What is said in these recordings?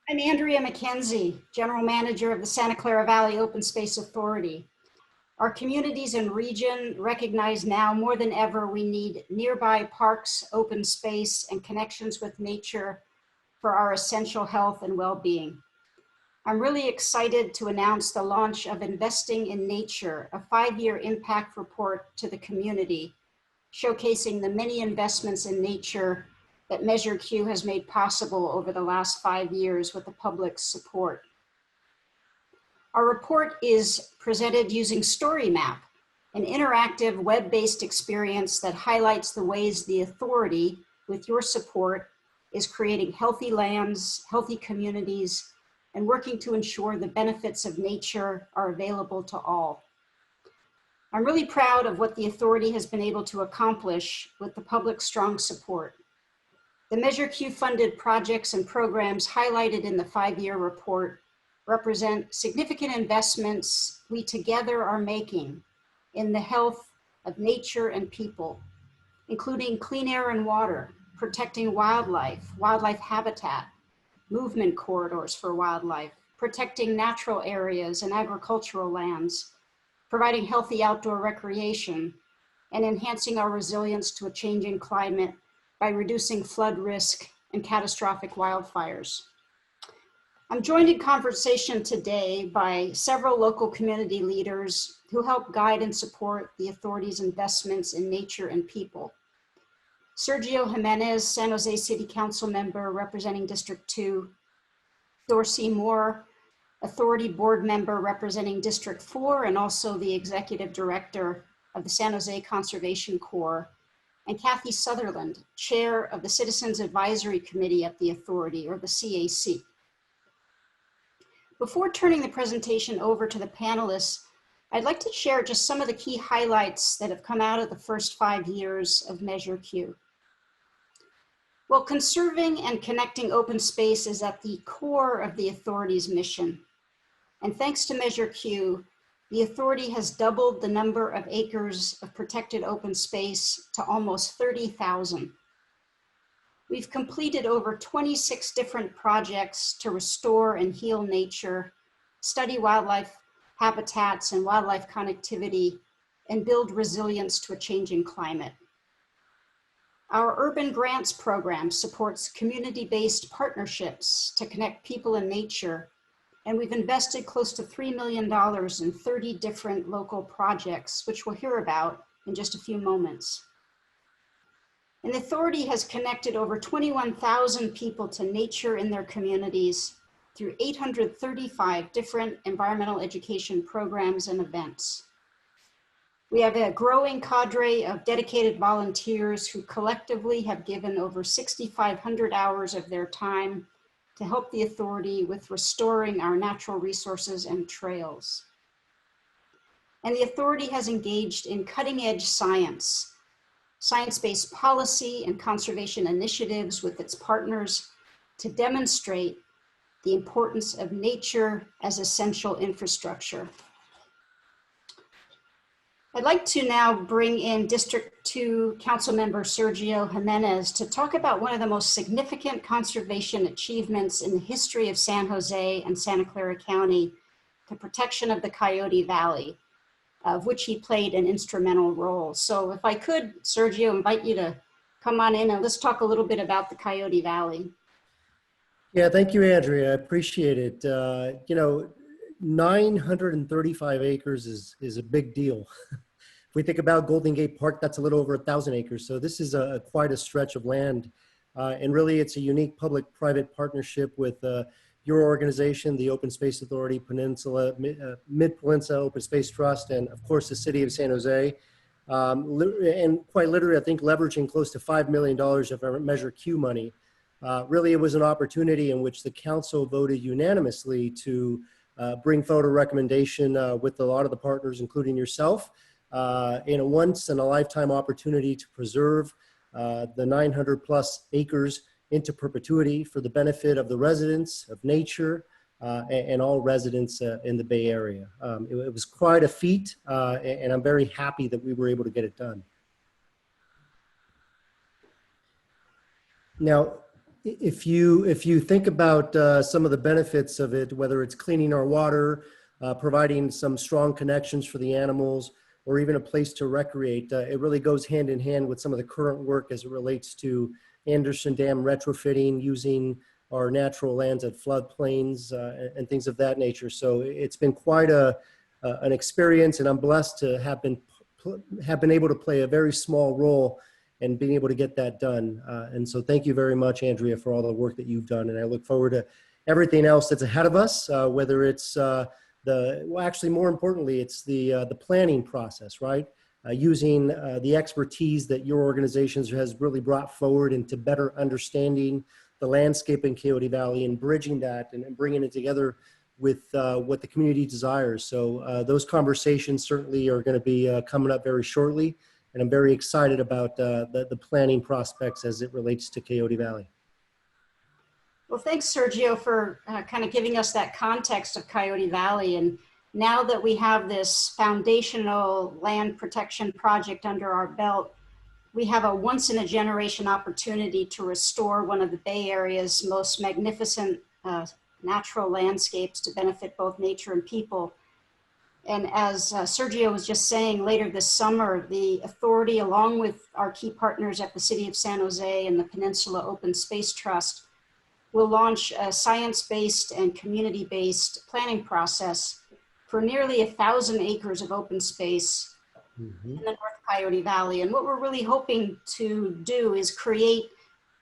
I'm Andrea McKenzie, General Manager of the Santa Clara Valley Open Space Authority. Our communities and region recognize now more than ever we need nearby parks, open space, and connections with nature for our essential health and well-being. I'm really excited to announce the launch of Investing in Nature, a 5-year impact report to the community, showcasing the many investments in nature that Measure Q has made possible over the last 5 years with the public's support. Our report is presented using StoryMap, an interactive web-based experience that highlights the ways the authority, with your support, is creating healthy lands, healthy communities, and working to ensure the benefits of nature are available to all. I'm really proud of what the authority has been able to accomplish with the public's strong support. The Measure Q funded projects and programs highlighted in the 5-year report represent significant investments we together are making in the health of nature and people, including clean air and water, protecting wildlife habitat, movement corridors for wildlife, protecting natural areas and agricultural lands, providing healthy outdoor recreation, and enhancing our resilience to a changing climate by reducing flood risk and catastrophic wildfires. I'm joined in conversation today by several local community leaders who help guide and support the authority's investments in nature and people. Sergio Jimenez, San Jose City Council member representing District 2, Dorsey Moore, Authority Board member representing District 4 and also the Executive Director of the San Jose Conservation Corps, and Kathy Sutherland, Chair of the Citizens Advisory Committee at the Authority, or the CAC. Before turning the presentation over to the panelists, I'd like to share just some of the key highlights that have come out of the first 5 years of Measure Q. Well, conserving and connecting open space is at the core of the authority's mission. And thanks to Measure Q, the authority has doubled the number of acres of protected open space to almost 30,000. We've completed over 26 different projects to restore and heal nature, study wildlife habitats and wildlife connectivity, and build resilience to a changing climate. Our Urban Grants program supports community-based partnerships to connect people and nature, and we've invested close to $3 million in 30 different local projects, which we'll hear about in just a few moments. And the authority has connected over 21,000 people to nature in their communities through 835 different environmental education programs and events. We have a growing cadre of dedicated volunteers who collectively have given over 6,500 hours of their time to help the authority with restoring our natural resources and trails. And the authority has engaged in cutting-edge science, science-based policy and conservation initiatives with its partners to demonstrate the importance of nature as essential infrastructure. I'd like to now bring in District 2 Councilmember Sergio Jimenez to talk about one of the most significant conservation achievements in the history of San Jose and Santa Clara County, the protection of the Coyote Valley, of which he played an instrumental role. So if I could, Sergio, invite you to come on in and let's talk a little bit about the Coyote Valley. Yeah, thank you, Andrea. I appreciate it. 935 acres is a big deal. If we think about Golden Gate Park, that's a little over 1,000 acres. So this is quite a stretch of land. And really, it's a unique public-private partnership with your organization, the Open Space Authority, Mid-Peninsula Open Space Trust, and of course, the City of San Jose. And quite literally, I think leveraging close to $5 million of our Measure Q money. Really, it was an opportunity in which the council voted unanimously to bring forward a recommendation with a lot of the partners, including yourself, in a once-in-a-lifetime opportunity to preserve the 900+ acres into perpetuity for the benefit of the residents, of nature, and all residents in the Bay Area. It was quite a feat, and I'm very happy that we were able to get it done. Now, If you think about some of the benefits of it, whether it's cleaning our water, providing some strong connections for the animals, or even a place to recreate, it really goes hand in hand with some of the current work as it relates to Anderson Dam retrofitting, using our natural lands at floodplains and things of that nature. So it's been quite an experience, and I'm blessed to have been able to play a very small role and being able to get that done. And so thank you very much, Andrea, for all the work that you've done. And I look forward to everything else that's ahead of us, whether it's well, actually more importantly, it's the planning process, right? Using the expertise that your organizations has really brought forward into better understanding the landscape in Coyote Valley and bridging that and bringing it together with what the community desires. So those conversations certainly are going to be coming up very shortly. And I'm very excited about the planning prospects as it relates to Coyote Valley. Well, thanks, Sergio, for kind of giving us that context of Coyote Valley. And now that we have this foundational land protection project under our belt, we have a once-in-a-generation opportunity to restore one of the Bay Area's most magnificent natural landscapes to benefit both nature and people. And as Sergio was just saying, later this summer, the authority, along with our key partners at the City of San Jose and the Peninsula Open Space Trust, will launch a science-based and community-based planning process for nearly 1,000 acres of open space in the North Coyote Valley. And what we're really hoping to do is create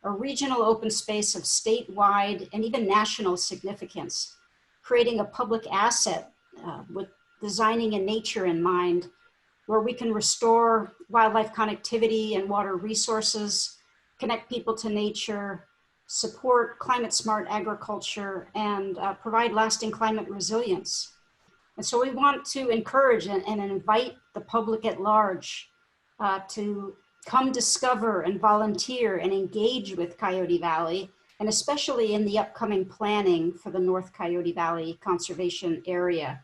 a regional open space of statewide and even national significance, creating a public asset with designing in nature in mind, where we can restore wildlife connectivity and water resources, connect people to nature, support climate smart agriculture, and provide lasting climate resilience. And so we want to encourage and invite the public at large to come discover and volunteer and engage with Coyote Valley, and especially in the upcoming planning for the North Coyote Valley Conservation Area.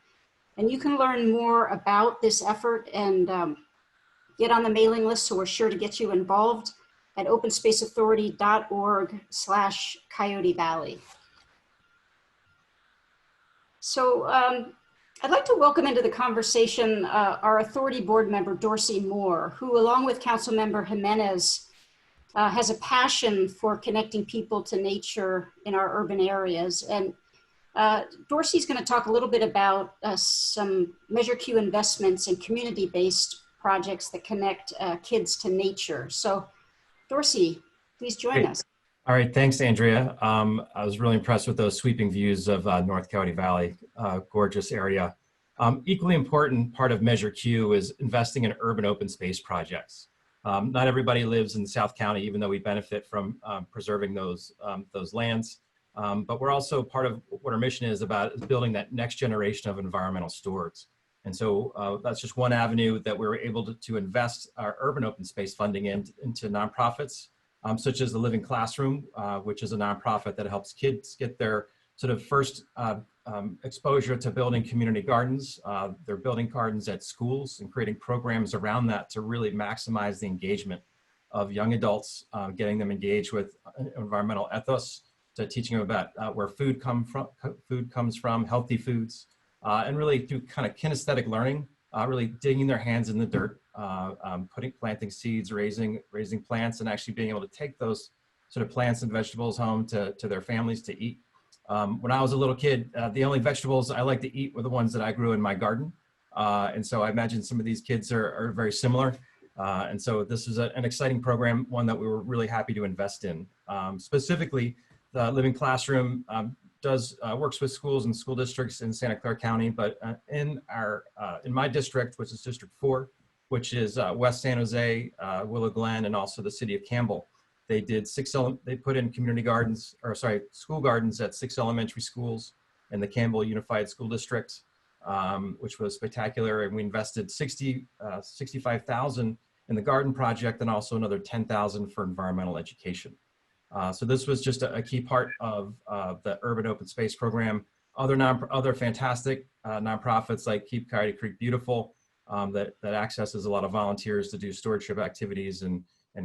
And you can learn more about this effort and get on the mailing list, so we're sure to get you involved at openspaceauthority.org/Coyote Valley. So I'd like to welcome into the conversation our authority board member, Dorsey Moore, who along with Councilmember Jimenez has a passion for connecting people to nature in our urban areas. And Dorsey's going to talk a little bit about some Measure Q investments in community-based projects that connect kids to nature. So Dorsey, please join us. All right, thanks, Andrea. I was really impressed with those sweeping views of North Coyote Valley, gorgeous area. Equally important part of Measure Q is investing in urban open space projects. Not everybody lives in South County, even though we benefit from preserving those lands. But we're also part of what our mission is about, is building that next generation of environmental stewards. And so that's just one avenue that we were able to invest our urban open space funding into nonprofits, such as the Living Classroom, which is a nonprofit that helps kids get their sort of first exposure to building community gardens. They're building gardens at schools and creating programs around that to really maximize the engagement of young adults, getting them engaged with environmental ethos, to teaching them about where food comes from, healthy foods, and really through kind of kinesthetic learning, really digging their hands in the dirt, planting seeds, raising plants, and actually being able to take those sort of plants and vegetables home to their families to eat. When I was a little kid, the only vegetables I liked to eat were the ones that I grew in my garden. And so I imagine some of these kids are very similar. And so this is an exciting program, one that we were really happy to invest in. Specifically, the Living Classroom works with schools and school districts in Santa Clara County, but in my district, which is District 4, which is West San Jose, Willow Glen, and also the city of Campbell. They put in school gardens at 6 elementary schools in the Campbell Unified School District, which was spectacular. And we invested $65,000 in the garden project, and also another $10,000 for environmental education. So this was just a key part of the urban open space program. Other fantastic nonprofits like Keep Coyote Creek Beautiful, that accesses a lot of volunteers to do stewardship activities and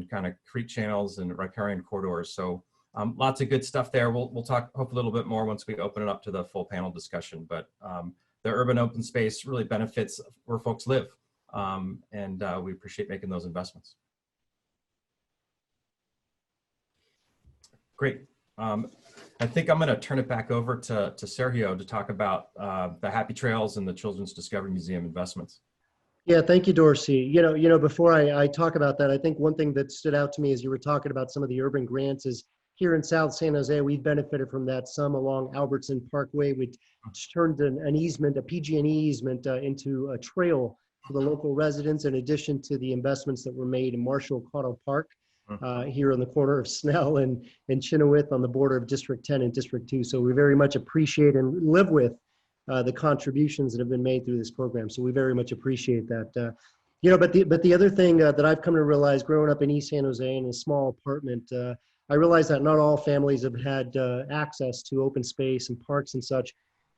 kind of creek channels and riparian corridors. So Lots of good stuff there. We'll talk hopefully a little bit more once we open it up to the full panel discussion, but the urban open space really benefits where folks live, and we appreciate making those investments. Great. I think I'm going to turn it back over to Sergio to talk about the Happy Trails and the Children's Discovery Museum investments. Yeah, thank you, Dorsey. Before I talk about that, I think one thing that stood out to me as you were talking about some of the urban grants is here in South San Jose, we've benefited from that, some along Albertson Parkway. We turned an easement, a PG&E easement into a trail for the local residents, in addition to the investments that were made in Marshall Cotto Park here on the corner of Snell and Chynoweth on the border of District 10 and District 2. So we very much appreciate and live with the contributions that have been made through this program. So we very much appreciate that. But the other thing that I've come to realize growing up in East San Jose in a small apartment, I realize that not all families have had access to open space and parks and such.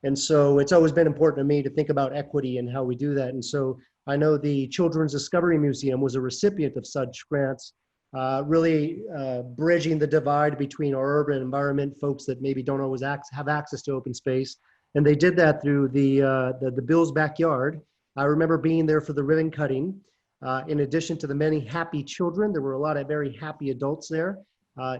And so it's always been important to me to think about equity and how we do that. And so I know the Children's Discovery Museum was a recipient of such grants, really bridging the divide between our urban environment, folks that maybe don't always have access to open space. And they did that through the Bill's Backyard. I remember being there for the ribbon cutting. In addition to the many happy children, there were a lot of very happy adults there.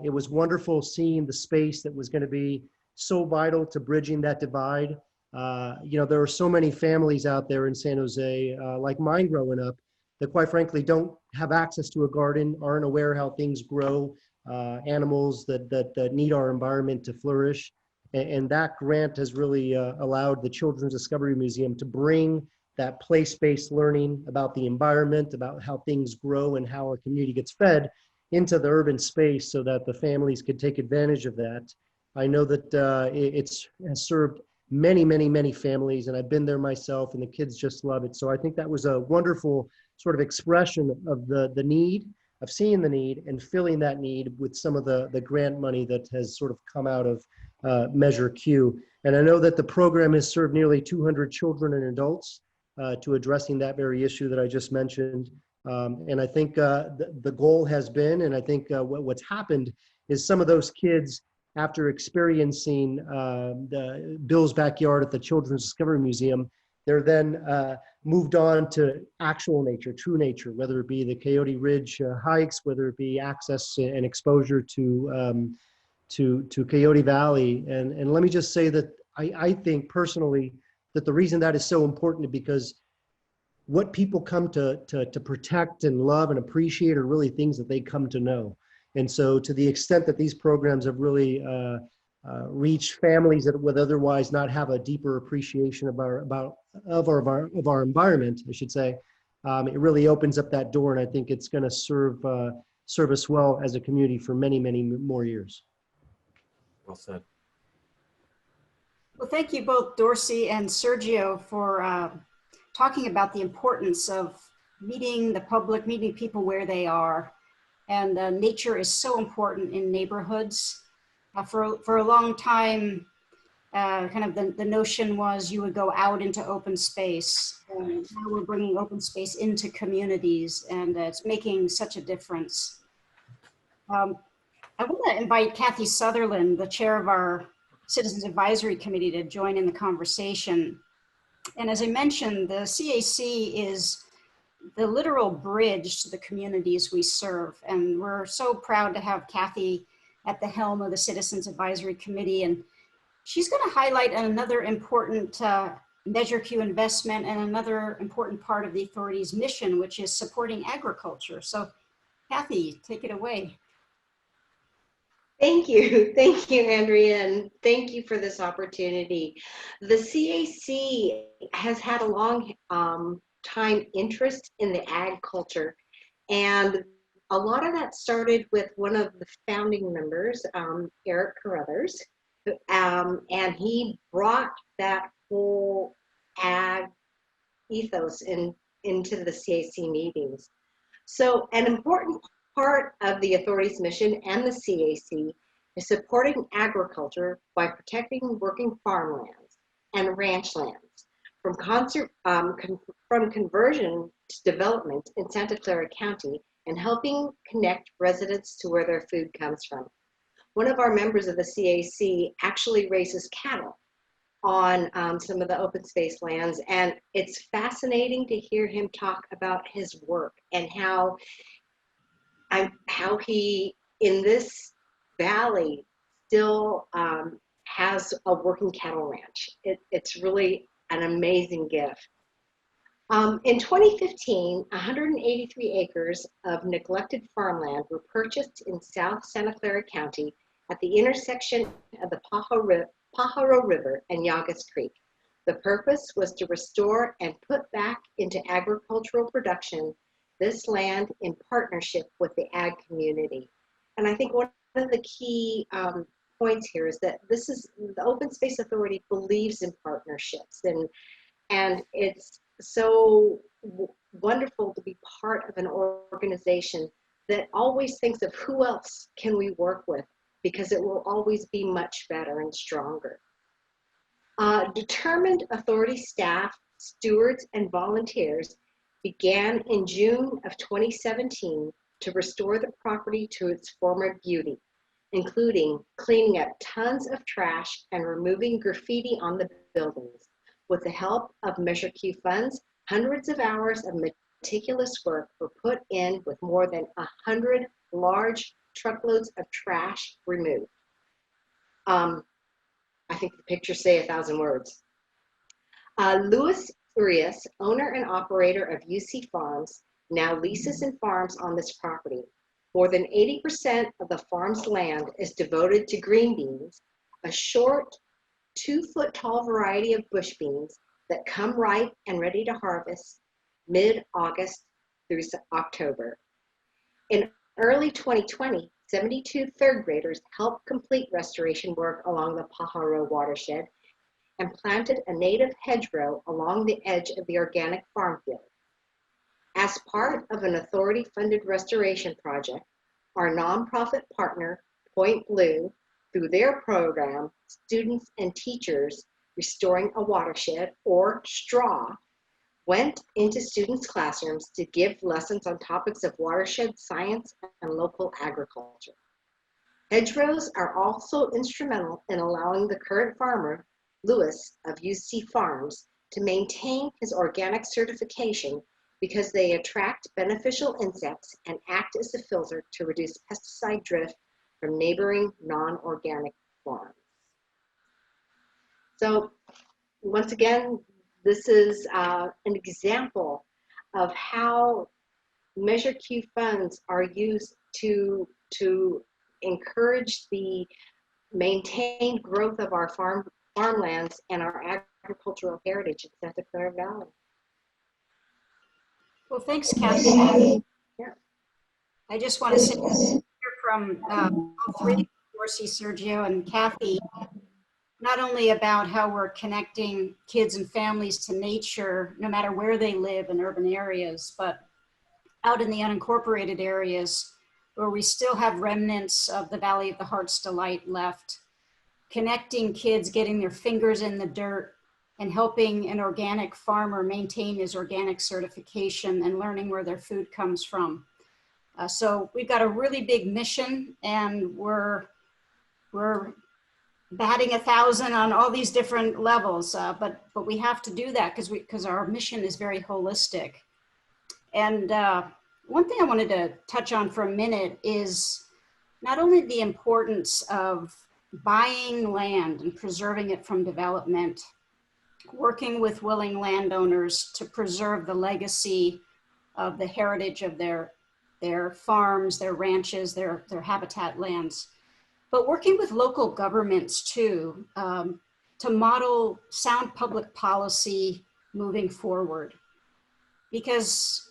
It was wonderful seeing the space that was going to be so vital to bridging that divide. There are so many families out there in San Jose, like mine growing up, that quite frankly don't have access to a garden, aren't aware how things grow, animals that need our environment to flourish. And that grant has really allowed the Children's Discovery Museum to bring that place-based learning about the environment, about how things grow and how our community gets fed into the urban space so that the families could take advantage of that. I know that it has served many, many, many families, and I've been there myself, and the kids just love it. So I think that was a wonderful sort of expression of the need, of seeing the need and filling that need with some of the grant money that has sort of come out of Measure Q. And I know that the program has served nearly 200 children and adults to addressing that very issue that I just mentioned. And I think the goal has been, and I think what's happened is some of those kids, after experiencing the Bill's Backyard at the Children's Discovery Museum, they're then moved on to actual nature, true nature, whether it be the Coyote Ridge hikes, whether it be access and exposure to Coyote Valley. And let me just say that I think personally that the reason that is so important is because what people come to protect and love and appreciate are really things that they come to know. And so to the extent that these programs have really reached families that would otherwise not have a deeper appreciation of our environment, I should say, it really opens up that door, and I think it's going to serve us well as a community for many, many more years. Well said. Well, thank you both, Dorsey and Sergio, for talking about the importance of meeting the public, meeting people where they are. And nature is so important in neighborhoods. For a long time, kind of the notion was you would go out into open space. And now we're bringing open space into communities, and it's making such a difference. I want to invite Kathy Sutherland, the chair of our Citizens Advisory Committee, to join in the conversation. And as I mentioned, the CAC is the literal bridge to the communities we serve. And we're so proud to have Kathy at the helm of the Citizens Advisory Committee. And she's going to highlight another important Measure Q investment and another important part of the authority's mission, which is supporting agriculture. So Kathy, take it away. Thank you, Andrea, and thank you for this opportunity. The CAC has had a long time interest in the ag culture, and a lot of that started with one of the founding members, Eric Carruthers, and he brought that whole ag ethos into the CAC meetings. So an important part of the authority's mission and the CAC is supporting agriculture by protecting working farmlands and ranch lands from conversion to development in Santa Clara County, and helping connect residents to where their food comes from. one of our members of the CAC actually raises cattle on some of the open space lands. And it's fascinating to hear him talk about his work and how he, in this valley, still has a working cattle ranch. It's really an amazing gift. In 2015, 183 acres of neglected farmland were purchased in South Santa Clara County at the intersection of the Pajaro River and Llagas Creek. The purpose was to restore and put back into agricultural production this land in partnership with the ag community. And I think one of the key points here is that the Open Space Authority believes in partnerships, and it's so wonderful to be part of an organization that always thinks of who else can we work with, because it will always be much better and stronger. Determined authority staff, stewards, and volunteers began in June of 2017 to restore the property to its former beauty, including cleaning up tons of trash and removing graffiti on the buildings. With the help of Measure Q funds, hundreds of hours of meticulous work were put in, with more than 100 large truckloads of trash removed. I think the pictures say 1,000 words. Louis Urias, owner and operator of UC Farms, now leases and farms on this property. More than 80% of the farm's land is devoted to green beans, a short 2-foot-tall variety of bush beans that come ripe and ready to harvest mid-August through October. In early 2020, 72 third graders helped complete restoration work along the Pajaro watershed and planted a native hedgerow along the edge of the organic farm field. As part of an authority-funded restoration project, our nonprofit partner, Point Blue, through their program, Students and Teachers Restoring a Watershed, or STRAW, went into students' classrooms to give lessons on topics of watershed science and local agriculture. Hedgerows are also instrumental in allowing the current farmer, Lewis of UC Farms, to maintain his organic certification, because they attract beneficial insects and act as a filter to reduce pesticide drift from neighboring non-organic farms. So once again, this is an example of how Measure Q funds are used to encourage the maintained growth of our farmlands and our agricultural heritage in Santa Clara Valley. Well, thanks, Kathy. Yeah. I just want to say from all three, Dorsey, Sergio, and Kathy, not only about how we're connecting kids and families to nature, no matter where they live in urban areas, but out in the unincorporated areas where we still have remnants of the Valley of the Heart's Delight left, connecting kids, getting their fingers in the dirt, and helping an organic farmer maintain his organic certification and learning where their food comes from. So we've got a really big mission, and we're batting 1,000 on all these different levels, but we have to do that because our mission is very holistic. And one thing I wanted to touch on for a minute is not only the importance of buying land and preserving it from development, working with willing landowners to preserve the legacy of the heritage of their farms, their ranches, their habitat lands, but working with local governments too, to model sound public policy moving forward. Because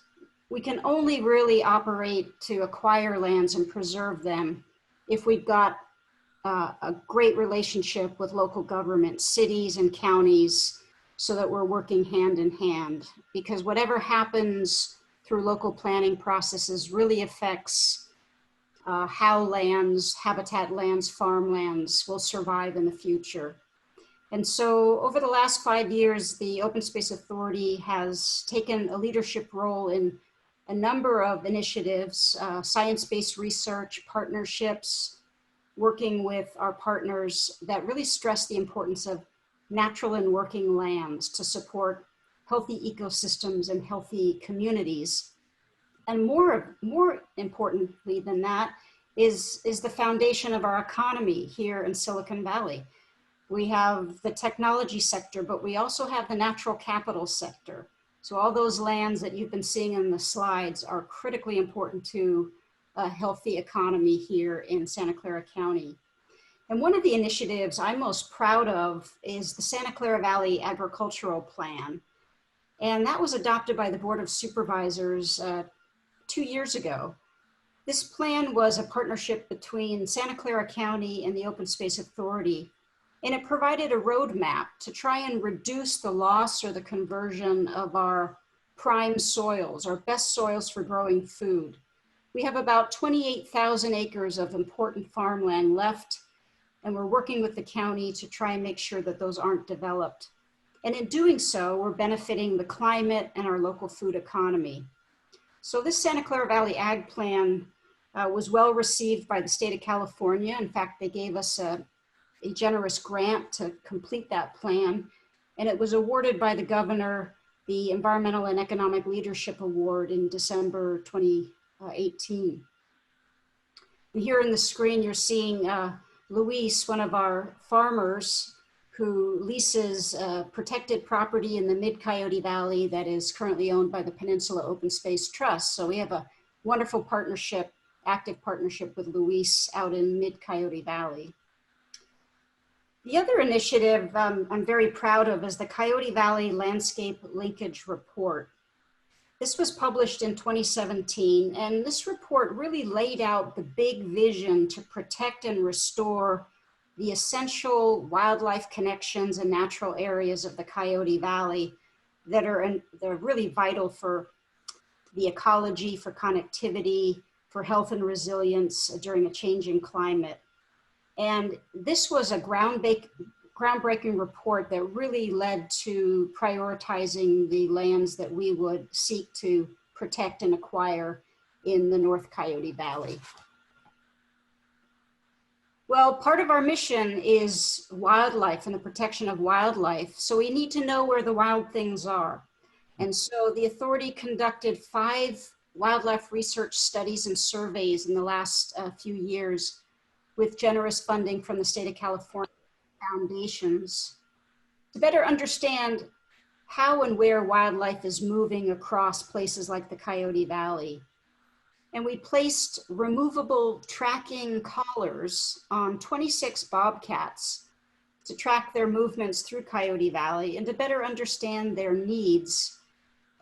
we can only really operate to acquire lands and preserve them if we've got a great relationship with local governments, cities and counties, so that we're working hand in hand. Because whatever happens through local planning processes really affects how lands, habitat lands, farmlands will survive in the future. And so over the last 5 years, the Open Space Authority has taken a leadership role in a number of initiatives, science-based research, partnerships, working with our partners that really stress the importance of natural and working lands to support healthy ecosystems and healthy communities. And more importantly than that is the foundation of our economy here in Silicon Valley. We have the technology sector, but we also have the natural capital sector. So all those lands that you've been seeing in the slides are critically important to a healthy economy here in Santa Clara County. And one of the initiatives I'm most proud of is the Santa Clara Valley Agricultural Plan. And that was adopted by the Board of Supervisors 2 years ago. This plan was a partnership between Santa Clara County and the Open Space Authority, and it provided a roadmap to try and reduce the loss or the conversion of our prime soils, our best soils for growing food. We have about 28,000 acres of important farmland left, and we're working with the county to try and make sure that those aren't developed. And in doing so, we're benefiting the climate and our local food economy. So this Santa Clara Valley Ag Plan was well received by the state of California. In fact, they gave us a generous grant to complete that plan. And it was awarded by the governor the Environmental and Economic Leadership Award in December 2018. And here in the screen, you're seeing Luis, one of our farmers who leases protected property in the Mid-Coyote Valley that is currently owned by the Peninsula Open Space Trust. So we have a wonderful partnership, active partnership with Luis out in Mid-Coyote Valley. The other initiative I'm very proud of is the Coyote Valley Landscape Linkage Report. This was published in 2017, and this report really laid out the big vision to protect and restore the essential wildlife connections and natural areas of the Coyote Valley that they're really vital for the ecology, for connectivity, for health and resilience during a changing climate. And this was a groundbreaking report that really led to prioritizing the lands that we would seek to protect and acquire in the North Coyote Valley. Well, part of our mission is wildlife and the protection of wildlife. So we need to know where the wild things are. And so the authority conducted 5 wildlife research studies and surveys in the last few years with generous funding from the state of California foundations to better understand how and where wildlife is moving across places like the Coyote Valley. And we placed removable tracking collars on 26 bobcats to track their movements through Coyote Valley and to better understand their needs,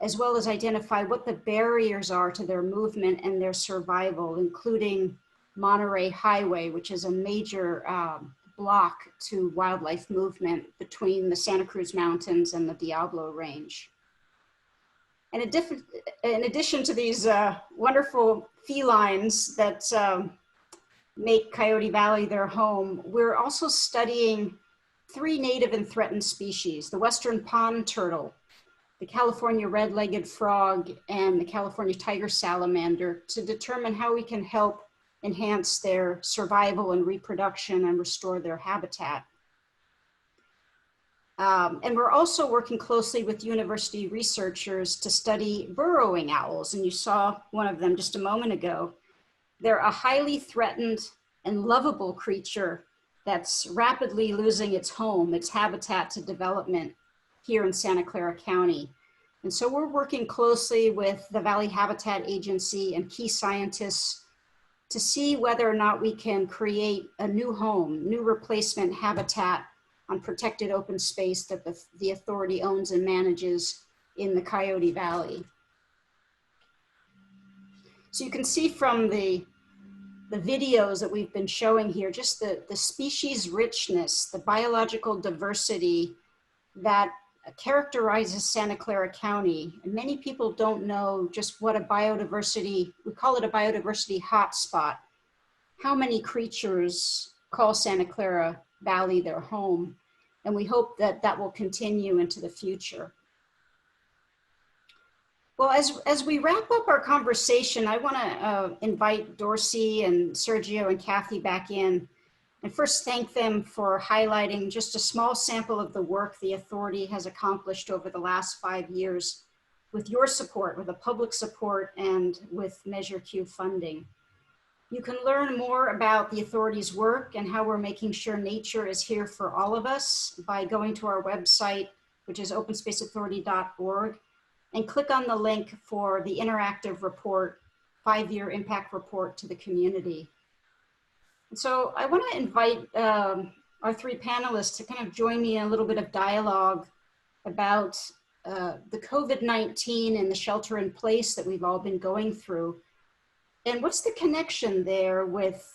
as well as identify what the barriers are to their movement and their survival, including Monterey Highway, which is a major block to wildlife movement between the Santa Cruz Mountains and the Diablo Range. And in addition to these wonderful felines that make Coyote Valley their home, we're also studying 3 native and threatened species: the western pond turtle, the California red-legged frog, and the California tiger salamander, to determine how we can help enhance their survival and reproduction and restore their habitat. And we're also working closely with university researchers to study burrowing owls. And you saw one of them just a moment ago. They're a highly threatened and lovable creature that's rapidly losing its home, its habitat to development here in Santa Clara County. And so we're working closely with the Valley Habitat Agency and key scientists to see whether or not we can create a new home, new replacement habitat on protected open space that the authority owns and manages in the Coyote Valley. So you can see from the videos that we've been showing here, just the species richness, the biological diversity that characterizes Santa Clara County. And many people don't know just what a biodiversity, we call it a biodiversity hotspot. How many creatures call Santa Clara Valley their home? And we hope that that will continue into the future. Well, as we wrap up our conversation, I want to invite Dorsey and Sergio and Kathy back in and first thank them for highlighting just a small sample of the work the authority has accomplished over the last 5 years with your support, with the public support, and with Measure Q funding. You can learn more about the authority's work and how we're making sure nature is here for all of us by going to our website, which is openspaceauthority.org, and click on the link for the interactive report, 5-year impact report to the community. So I want to invite our 3 panelists to kind of join me in a little bit of dialogue about the COVID-19 and the shelter in place that we've all been going through. And what's the connection there with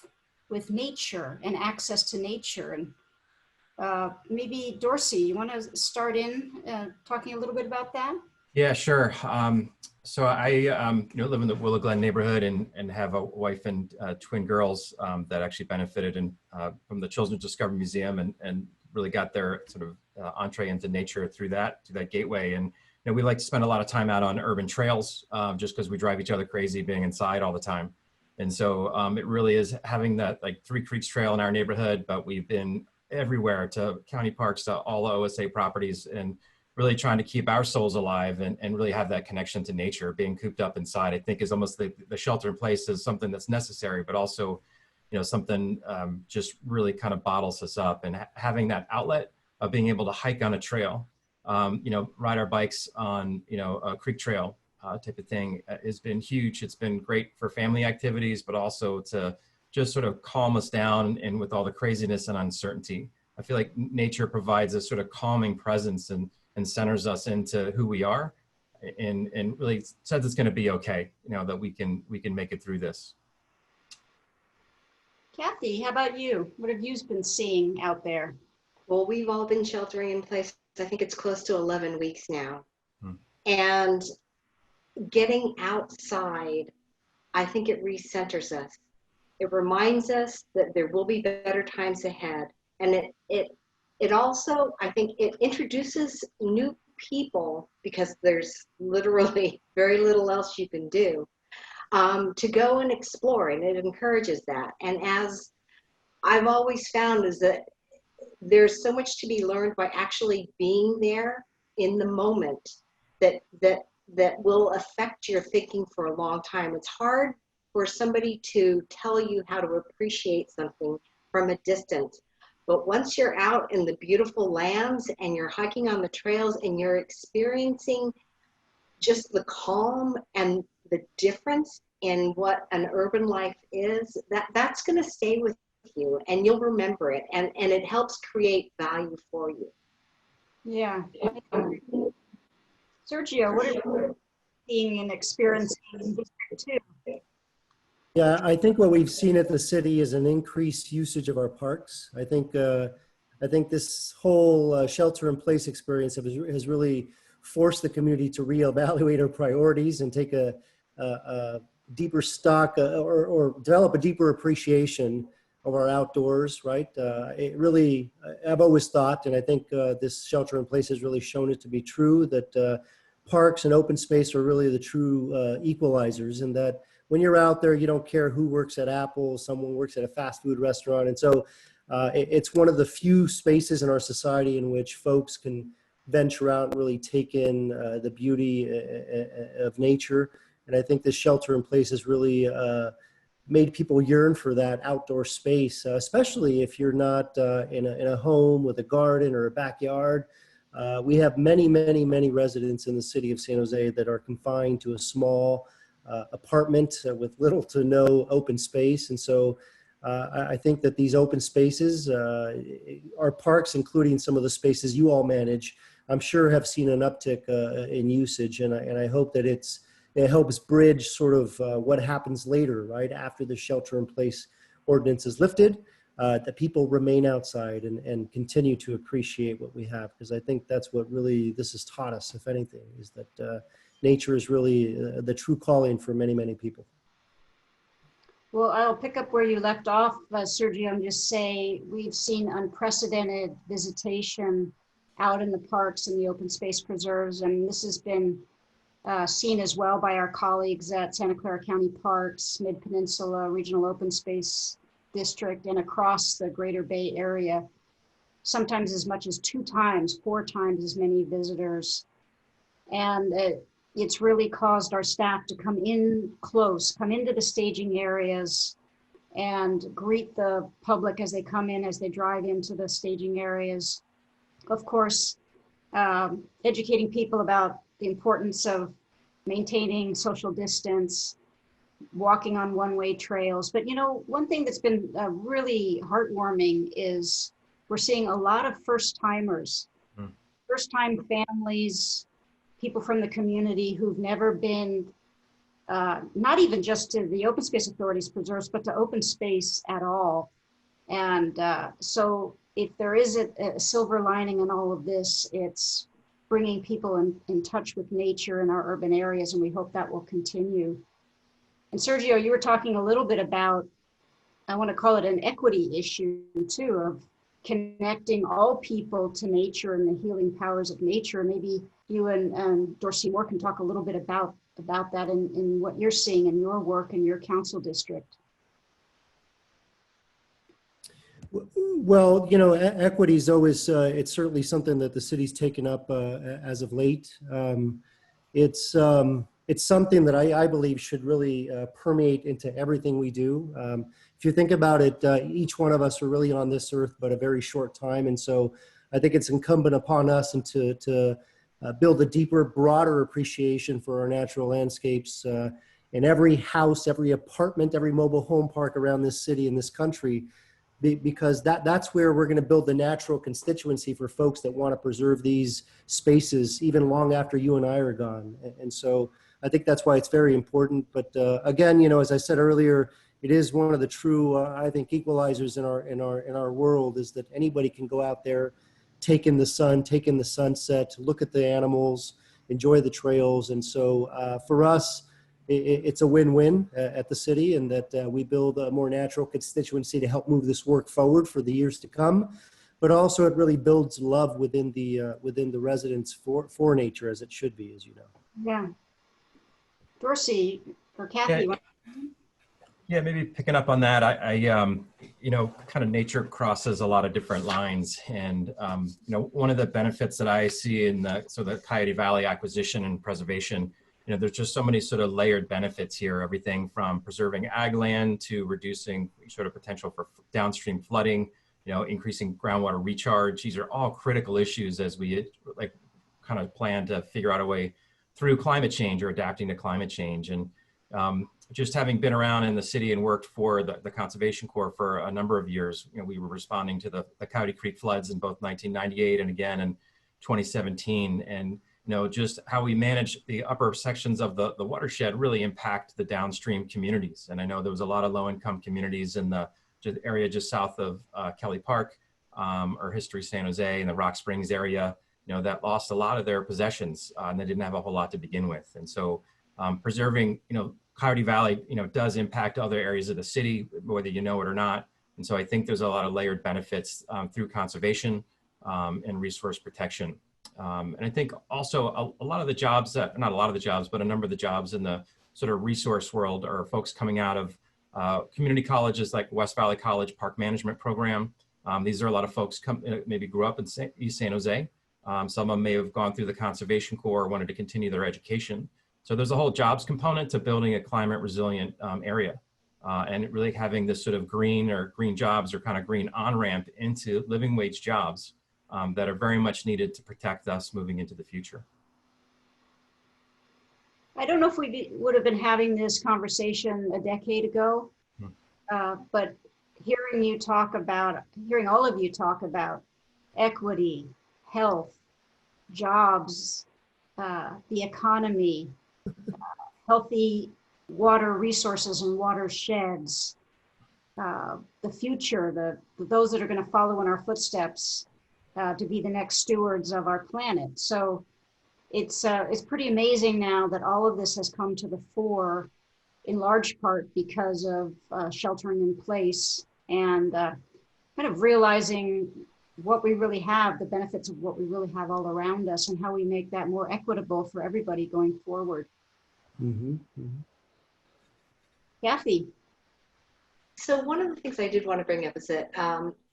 nature and access to nature? And maybe Dorsey, you want to start in talking a little bit about that? Yeah, sure. So I live in the Willow Glen neighborhood and have a wife and twin girls that actually benefited from the Children's Discovery Museum and really got their sort of entree into nature through that gateway. And we like to spend a lot of time out on urban trails just because we drive each other crazy being inside all the time. And so it really is having that like 3 Creeks Trail in our neighborhood, but we've been everywhere to county parks, to all OSA properties, and really trying to keep our souls alive and really have that connection to nature. Being cooped up inside, I think, is almost the shelter in place is something that's necessary, but also, something just really kind of bottles us up. And having that outlet of being able to hike on a trail, ride our bikes on, a creek trail type of thing has been huge. It's been great for family activities, but also to just sort of calm us down and with all the craziness and uncertainty. I feel like nature provides a sort of calming presence and centers us into who we are and really says it's going to be okay, that we can make it through this. Kathy, how about you? What have you been seeing out there? Well, we've all been sheltering in place. I think it's close to 11 weeks now. And getting outside, I think it recenters us. It reminds us that there will be better times ahead. And it also, I think it introduces new people, because there's literally very little else you can do, to go and explore, and it encourages that. And as I've always found is that there's so much to be learned by actually being there in the moment that will affect your thinking for a long time. It's hard for somebody to tell you how to appreciate something from a distance. But once you're out in the beautiful lands and you're hiking on the trails and you're experiencing just the calm and the difference in what an urban life is, that's going to stay with you and you'll remember it, and it helps create value for you. Yeah. Sergio, what are you seeing and experiencing in District 2? Yeah, I think what we've seen at the city is an increased usage of our parks. I think this whole shelter-in-place experience has really forced the community to reevaluate our priorities and take a deeper stock or develop a deeper appreciation of our outdoors, right? It really, I've always thought, and I think this shelter-in-place has really shown it to be true, that parks and open space are really the true equalizers, and that when you're out there, you don't care who works at Apple, someone works at a fast food restaurant. And so it's one of the few spaces in our society in which folks can venture out and really take in the beauty of nature. And I think this shelter in place has really made people yearn for that outdoor space, especially if you're not in a home with a garden or a backyard. We have many, many, many residents in the city of San Jose that are confined to a small apartment with little to no open space. And so I think that these open spaces, our parks, including some of the spaces you all manage, I'm sure have seen an uptick in usage. And I hope that it helps bridge sort of what happens later, right? After the shelter in place ordinance is lifted, that people remain outside and continue to appreciate what we have. Because I think that's what really this has taught us, if anything, is that nature is really the true calling for many, many people. Well, I'll pick up where you left off, Sergio, and just say we've seen unprecedented visitation out in the parks and the open space preserves, and this has been seen as well by our colleagues at Santa Clara County Parks, Mid-Peninsula Regional Open Space district and across the Greater Bay Area, sometimes as much as 2 times, 4 times as many visitors. And it's really caused our staff to come in close, come into the staging areas and greet the public as they come in, as they drive into the staging areas. Of course, educating people about the importance of maintaining social distance, walking on one-way trails. But you know, one thing that's been really heartwarming is we're seeing a lot of first-timers, first-time families, people from the community who've never been, not even just to the open space authorities preserves, but to open space at all. And so if there is a silver lining in all of this, it's bringing people in touch with nature in our urban areas, and we hope that will continue. And Sergio, you were talking a little bit about, I want to call it an equity issue too, of connecting all people to nature and the healing powers of nature. Maybe you and Dorsey Moore can talk a little bit about that in what you're seeing in your work in your council district. Well, you know, equity is always, it's certainly something that the city's taken up as of late. It's something that I believe should really permeate into everything we do. If you think about it, each one of us are really on this earth but a very short time. And so I think it's incumbent upon us and to build a deeper, broader appreciation for our natural landscapes in every house, every apartment, every mobile home park around this city and this country, because that's where we're going to build the natural constituency for folks that want to preserve these spaces even long after you and I are gone. And so I think that's why it's very important. But again, you know, as I said earlier, it is one of the true, I think, equalizers in our world, is that anybody can go out there, take in the sun, take in the sunset, look at the animals, enjoy the trails. And so for us, it's a win-win at the city, and that we build a more natural constituency to help move this work forward for the years to come. But also it really builds love within the residents for nature, as it should be, as you know. Yeah. Dorsey or Kathy. Yeah, maybe picking up on that, I you know, kind of nature crosses a lot of different lines. And, you know, one of the benefits that I see in the Coyote Valley acquisition and preservation, you know, there's just so many sort of layered benefits here, everything from preserving ag land to reducing sort of potential for downstream flooding, you know, increasing groundwater recharge. These are all critical issues as we kind of plan to figure out a way through climate change or adapting to climate change. And just having been around in the city and worked for the Conservation Corps for a number of years, you know, we were responding to the Coyote Creek floods in both 1998 and again in 2017. And you know, just how we manage the upper sections of the watershed really impact the downstream communities. And I know there was a lot of low-income communities in the area just south of Kelly Park, or History San Jose, and the Rock Springs area, you know, that lost a lot of their possessions and they didn't have a whole lot to begin with. And so preserving, you know, Coyote Valley, you know, does impact other areas of the city, whether you know it or not. And so I think there's a lot of layered benefits through conservation and resource protection. And I think also a lot of the jobs, not a lot of the jobs, but a number of the jobs in the sort of resource world are folks coming out of community colleges like West Valley College Park Management Program. These are a lot of folks maybe grew up in East San Jose. Some of them may have gone through the Conservation Corps or wanted to continue their education. So there's a whole jobs component to building a climate resilient area. And really having this sort of green jobs or kind of green on-ramp into living wage jobs that are very much needed to protect us moving into the future. I don't know if we would have been having this conversation a decade ago, but hearing all of you talk about equity, health, jobs, the economy, healthy water resources and watersheds, the future, those that are going to follow in our footsteps to be the next stewards of our planet. So it's pretty amazing now that all of this has come to the fore, in large part because of sheltering in place and kind of realizing what we really have, the benefits of what we really have all around us, and how we make that more equitable for everybody going forward. Mm-hmm. Mm-hmm. Kathy. So one of the things I did want to bring up is that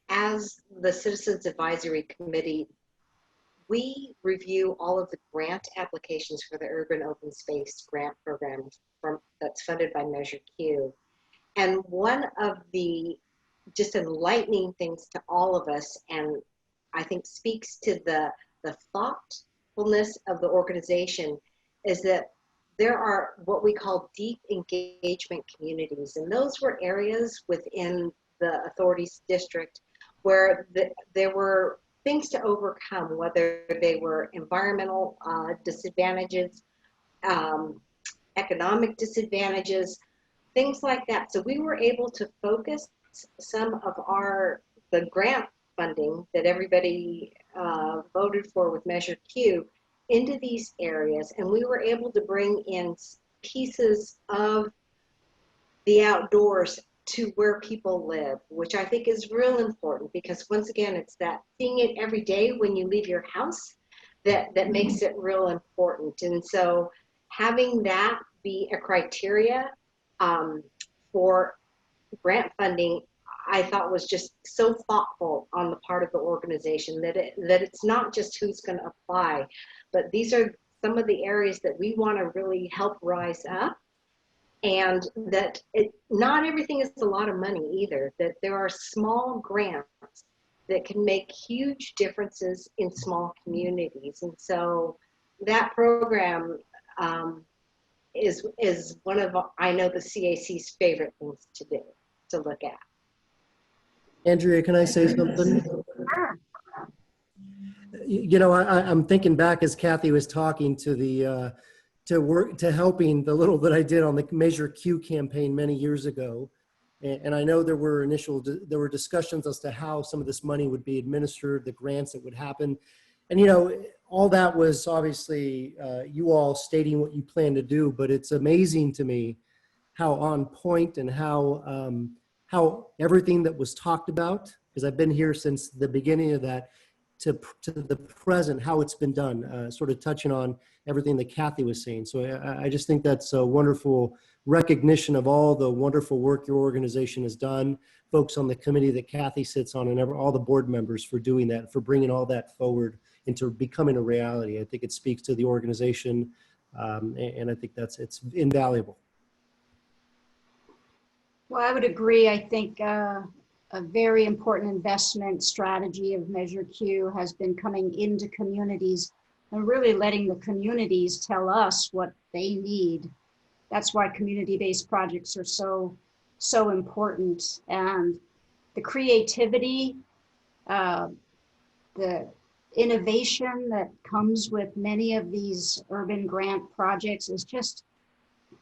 as the Citizens Advisory Committee, we review all of the grant applications for the Urban Open Space Grant Program that's funded by Measure Q. And one of the just enlightening things to all of us, and I think speaks to the thoughtfulness of the organization, is that there are what we call deep engagement communities. And those were areas within the authorities district where there were things to overcome, whether they were environmental disadvantages, economic disadvantages, things like that. So we were able to focus some of the grant funding that everybody voted for with Measure Q into these areas, and we were able to bring in pieces of the outdoors to where people live, which I think is real important, because once again, it's that seeing it every day when you leave your house that makes it real important. And so having that be a criteria for grant funding, I thought was just so thoughtful on the part of the organization, that it's not just who's going to apply, but these are some of the areas that we want to really help rise up, and that not everything is a lot of money either, that there are small grants that can make huge differences in small communities. And so that program is one of, I know, the CAC's favorite things to do, to look at. Andrea, can I say something? Sure. You know, I'm thinking back as Kathy was talking to the to helping the little that I did on the Measure Q campaign many years ago, and I know there were discussions as to how some of this money would be administered, the grants that would happen, and you know, all that was obviously you all stating what you plan to do, but it's amazing to me how on point and how everything that was talked about, because I've been here since the beginning of that, to the present, how it's been done, sort of touching on everything that Kathy was saying. So I just think that's a wonderful recognition of all the wonderful work your organization has done, folks on the committee that Kathy sits on, and all the board members for doing that, for bringing all that forward into becoming a reality. I think it speaks to the organization, and I think it's invaluable. Well, I would agree. I think a very important investment strategy of Measure Q has been coming into communities and really letting the communities tell us what they need. That's why community-based projects are so important. And the creativity, the innovation that comes with many of these urban grant projects is just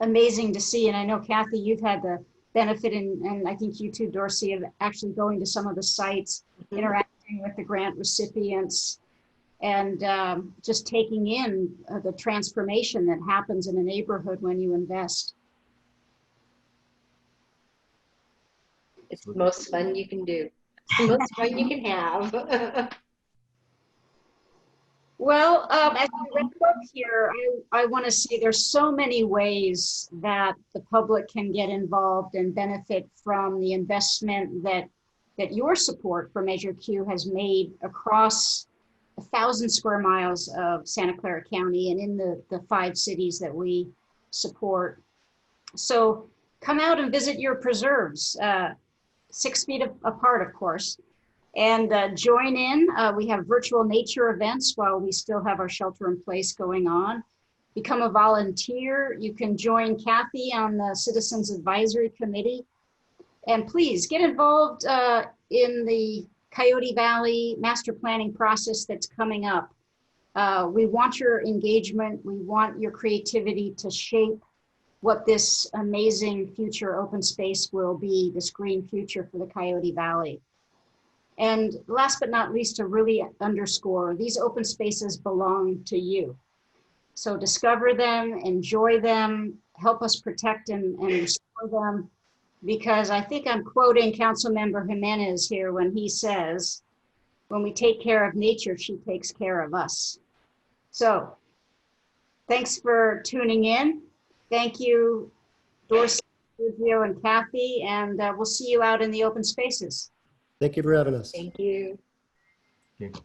amazing to see. And I know, Kathy, you've had the benefit, and I think you too, Dorsey, of actually going to some of the sites, interacting with the grant recipients, and just taking in the transformation that happens in a neighborhood when you invest. It's the most fun you can do. It's the most fun you can have. Well, as we wrap up here, I want to say there's so many ways that the public can get involved and benefit from the investment that your support for Measure Q has made across 1,000 square miles of Santa Clara County and in the 5 cities that we support. So come out and visit your preserves, 6 feet apart, of course. And join in. We have virtual nature events while we still have our shelter in place going on. Become a volunteer. You can join Kathy on the Citizens Advisory Committee. And please get involved in the Coyote Valley master planning process that's coming up. We want your engagement. We want your creativity to shape what this amazing future open space will be, this green future for the Coyote Valley. And last but not least, to really underscore, these open spaces belong to you. So discover them, enjoy them, help us protect and restore them, because I think I'm quoting Councilmember Jimenez here when he says, when we take care of nature, she takes care of us. So thanks for tuning in. Thank you, Dorsey, Sergio and Kathy, and we'll see you out in the open spaces. Thank you for having us. Thank you. Thank you.